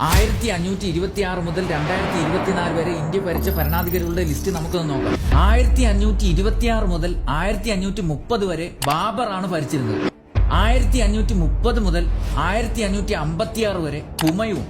1526 മുതൽ 2024 വരെ ഇന്ത്യ ഭരിച്ച ഭരണാധികാരികളുടെ ലിസ്റ്റ് നമുക്കൊന്ന് നോക്കാം. 1526 മുതൽ 1530 വരെ ബാബറാണ് ഭരിച്ചിരുന്നത്. 1530 മുതൽ 1556 വരെ ഹുമയൂൺ.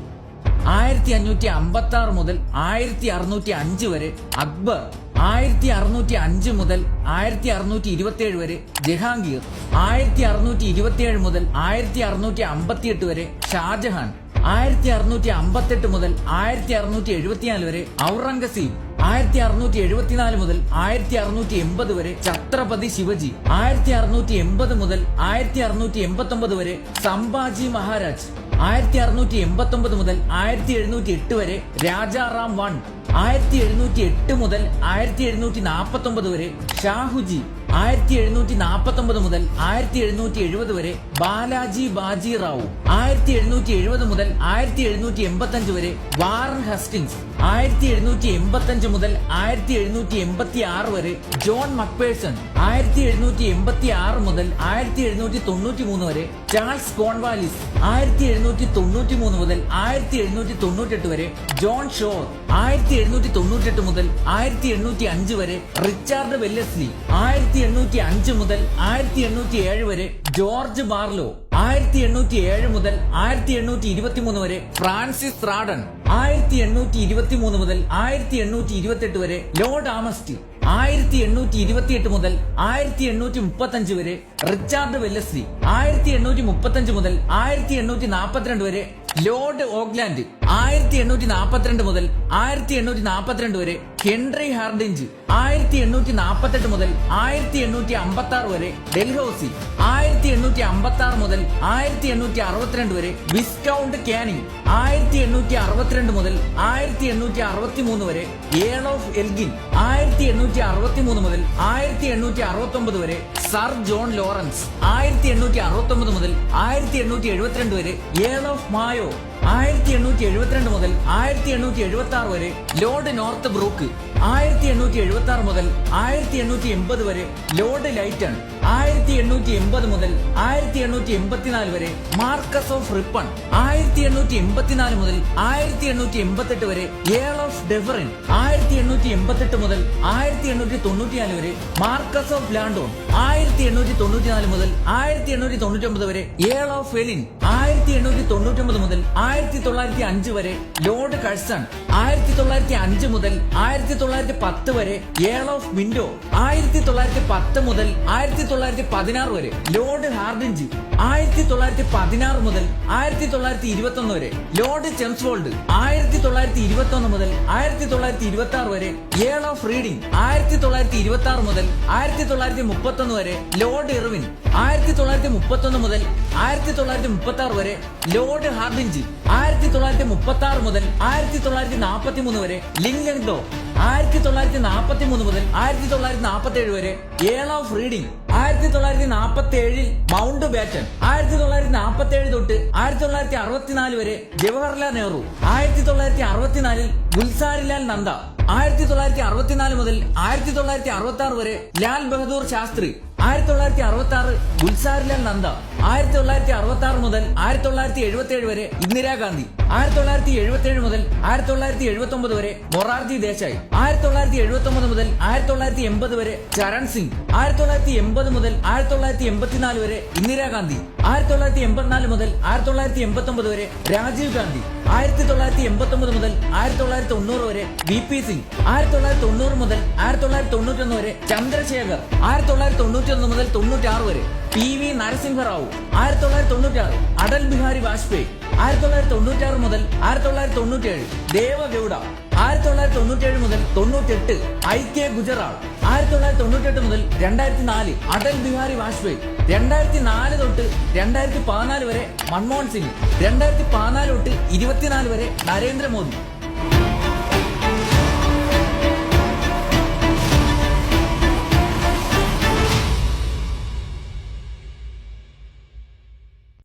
1556 മുതൽ 1605 വരെ അക്ബർ. 1605 മുതൽ 1627 വരെ ജഹാംഗീർ. 1627 മുതൽ 1658 വരെ ഷാജഹാൻ. 1658 മുതൽ 1674 വരെ ഔറംഗസീബ്. 1674 മുതൽ 1680 വരെ ഛത്രപതി ശിവജി. 1680 മുതൽ 1689 വരെ സംഭാജി മഹാരാജ്. 1689 മുതൽ 1708 വരെ രാജാറാം 1. 1708 മുതൽ 1749 വരെ ഷാഹുജി. 1749 മുതൽ 1770 വരെ ബാലാജി ബാജി റാവു. 1770 മുതൽ 1785 വരെ വാറൻ ഹസ്റ്റിങ്സ്. 1785 മുതൽ 1786 വരെ ജോൺ മക്പേഴ്സൺ. 1786 മുതൽ 1793 വരെ ചാൾസ് കോൺവാലിസ്. 1793 മുതൽ 1798 വരെ ജോൺ ഷോർ. 1798 മുതൽ 1805 വരെ റിച്ചാർഡ് വെല്ലസ്ലി. 1805 മുതൽ 1807 വരെ ജോർജ് ബാർലോ. 1807 മുതൽ 1823 വരെ ഫ്രാൻസിസ് റാഡൻ. 1823 മുതൽ 1828 വരെ ലോർഡ് ആമസ്റ്റി. 1828 മുതൽ 1835 വരെ റിച്ചാർഡ് വെല്ലസ്ലി. 1835 മുതൽ 1842 വരെ ലോർഡ് ഓഗ്ലാൻഡ്. 1842 മുതൽ 1842 വരെ ഹെൻറി ഹാർഡിഞ്ച്. 1848 മുതൽ 1856 വരെ ഡെൽഹൌസി. 1856 മുതൽ 1862 വരെ വിസ്കൗണ്ട് കാനിങ്. 1862 മുതൽ 1863 വരെ ഏൾ ഓഫ് എൽഗിൻ. 1863 മുതൽ 1869 വരെ സർ ജോൺ ലോറൻസ്. 1869 മുതൽ 1872 വരെ ഏൾ ഓഫ് മായോ. 1872 മുതൽ 1876 വരെ ലോർഡ് നോർത്ത് ബ്രൂക്ക്. 1876 മുതൽ 1880 വരെ ലോർഡ് ലൈറ്റൺ. 1880 മുതൽ 1884 വരെ മാർക്കസ് ഓഫ് റിപ്പൺ. 1884 മുതൽ 1888 വരെ ഏൾ ഓഫ് ഡെഫറിൻ. 1888 മുതൽ 1894 വരെ മാർക്കസ് ഓഫ് ലാൻഡോൺ. 1894 മുതൽ 1899 വരെ ഏൾ ഓഫ് എലിൻ. 1899 മുതൽ 1905 വരെ ലോർഡ് കഴ്സൺ. 1905 മുതൽ 1910 വരെ ഏൾ ഓഫ് വിൻഡോ. 1910 മുതൽ 1916 വരെ ലോർഡ് ഹാർഡിഞ്ച്. 1916 മുതൽ 1921 വരെ ലോർഡ് ചെംസ്വോൾഡ്. 1921 മുതൽ 1926 വരെ ഏൾ ഓഫ് റീഡിംഗ്. 1926 മുതൽ 1931 വരെ ലോർഡ് ഇർവിൻ. 1931 മുതൽ 1936 വരെ ലോർഡ് ഹാർഡിഞ്ച്. 1936 മുതൽ 1943 വരെ ലിംഗ്ലൻഡോ. 1943 മുതൽ 1947 വരെ Earl of reading. 1947 mount batten. 1947 തൊട്ട് 1964 വരെ ജവഹർലാൽ നെഹ്റു. 1964 ഗുൽസാരിലാൽ നന്ദ. 1964 മുതൽ 1966 വരെ ലാൽ ബഹദൂർ ശാസ്ത്രി. 1966 ഗുൽസാരിലാൽ നന്ദ. 1966 മുതൽ 1977 വരെ ഇന്ദിരാഗാന്ധി. 1977 മുതൽ 1979 വരെ മൊറാർജി ദേശായി. 1979 മുതൽ 1980 വരെ ചരൺ സിംഗ്. 1980 മുതൽ 1984 വരെ ഇന്ദിരാഗാന്ധി. 1984 മുതൽ 1989 വരെ രാജീവ് ഗാന്ധി. 1989 മുതൽ 1990 വരെ VP സിംഗ്. 1990 മുതൽ 1991 വരെ ചന്ദ്രശേഖർ. 1991 മുതൽ 96 വരെ PV നരസിംഹറാവു. 1996 അടൽ ബിഹാരി വാജ്പേയി. 1996 മുതൽ 1997 ദേവഗൌഡ. 1997 മുതൽ 98 IK ഗുജറാൾ. 1998 മുതൽ 2004 അടൽ ബിഹാരി വാജ്പേയി. 2004 തൊട്ട് 2014 വരെ മൻമോഹൻ സിംഗ്. 2014 തൊട്ട് 24 വരെ നരേന്ദ്രമോദി.